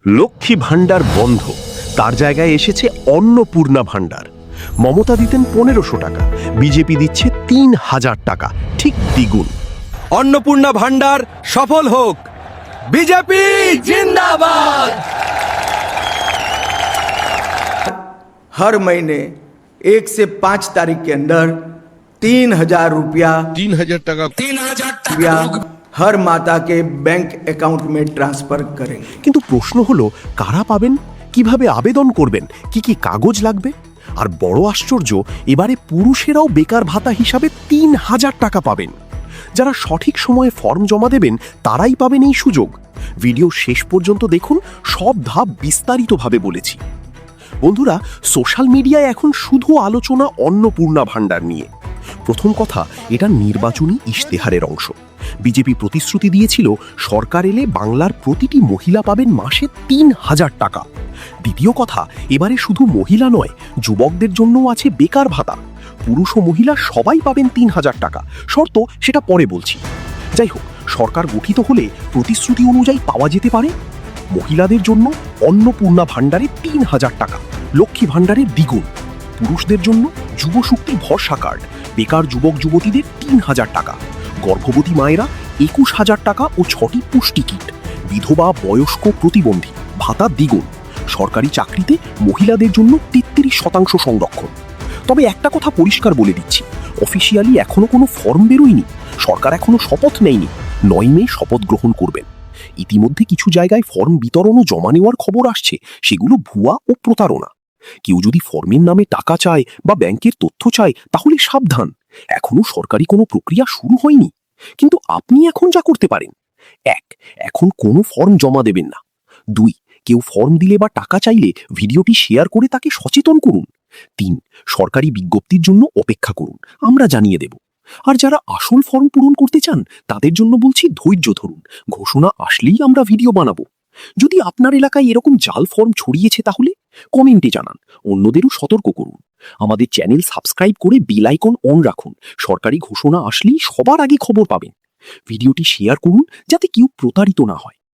লক্ষ্মী ভাণ্ডার বন্ধ, তার জায়গায় এসেছে অন্নপূর্ণা ভাণ্ডার। মমতা দিতেন 1500 টাকা, বিজেপি দিচ্ছে 3000 টাকা, ঠিক দ্বিগুণ। अन्नपूर्णा भंडार सफल होक, बीजेपी जिंदाबाद। हर महीने 1 से 5 तारीख के अंदर 3000 रुपया 3000 हर माता के बैंक अकाउंट में ट्रांसफर करेंगे। কিন্তু প্রশ্ন হলো, কারা পাবেন, কিভাবে আবেদন করবেন, কি কি কাগজ লাগবে? আর বড় আশ্চর্য, এবারে পুরুষেরাও বেকার ভাতা হিসাবে 3000 টাকা পাবেন। যারা সঠিক সময়ে ফর্ম জমা দেবেন তারাই পাবেন এই সুযোগ। ভিডিও শেষ পর্যন্ত দেখুন, সব ধাপ বিস্তারিতভাবে বলেছি। বন্ধুরা, সোশ্যাল মিডিয়ায় এখন শুধু আলোচনা অন্নপূর্ণা ভাণ্ডার নিয়ে। প্রথম কথা, এটা নির্বাচনী ইশতেহারের অংশ। বিজেপি প্রতিশ্রুতি দিয়েছিল সরকার এলে বাংলার প্রতিটি মহিলা পাবেন মাসে 3000 টাকা। দ্বিতীয় কথা, এবারে শুধু মহিলা নয়, যুবকদের জন্যও আছে বেকার ভাতা। পুরুষ ও মহিলা সবাই পাবেন 3000 টাকা, শর্ত সেটা পরে বলছি। যাই হোক, সরকার গঠিত হলে প্রতিশ্রুতি অনুযায়ী পাওয়া যেতে পারে। মহিলাদের জন্য অন্নপূর্ণা ভাণ্ডারে 3000 টাকা, লক্ষ্মী ভাণ্ডারের দ্বিগুণ। পুরুষদের জন্য যুবশক্তি ভরসা কার্ড, বেকার যুবক যুবতীদের 3000 টাকা, গর্ভবতী মায়েরা 21000 টাকা ও 6টি পুষ্টি কিট, বিধবা বয়স্ক প্রতিবন্ধী ভাতা দ্বিগুণ। সরকারি চাকরিতে মহিলাদের জন্য 33% সংরক্ষণ। তবে একটা কথা পরিষ্কার বলে দিচ্ছি, অফিসিয়ালি এখনো কোনো ফর্ম বেরোয়নি, সরকার এখনো শপথ নেয়নি। 9 মে শপথ গ্রহণ করবেন। ইতিমধ্যে কিছু জায়গায় ফর্ম বিতরণ ও জমা নেওয়ার খবর আসছে, সেগুলো ভুয়া ও প্রতারণা। কেউ যদি ফর্মের নামে টাকা চায় বা ব্যাংকের তথ্য চায় তাহলে সাবধান, এখনো সরকারি কোনো প্রক্রিয়া শুরু হয়নি। কিন্তু আপনি এখন যা করতে পারেন: 1, এখন কোনো ফর্ম জমা দেবেন না। 2, কেউ ফর্ম দিলে বা টাকা চাইলে ভিডিওটি শেয়ার করে তাকে সচেতন করুন। 3, সরকারি বিজ্ঞপ্তির জন্য অপেক্ষা করুন, আমরা জানিয়ে দেব। আর যারা আসল ফর্ম পূরণ করতে চান তাদের জন্য বলছি, ধৈর্য ধরুন, ঘোষণা আসলেই আমরা ভিডিও বানাবো। যদি আপনার এলাকায় এরকম জাল ফর্ম ছড়িয়েছে তাহলে কমেন্টে জানান, অন্যদেরও সতর্ক করুন। আমাদের চ্যানেল সাবস্ক্রাইব করে বেল আইকন অন রাখুন, সরকারি ঘোষণা আসলেই সবার আগে খবর পাবেন। ভিডিওটি শেয়ার করুন যাতে কেউ প্রতারিত না হয়।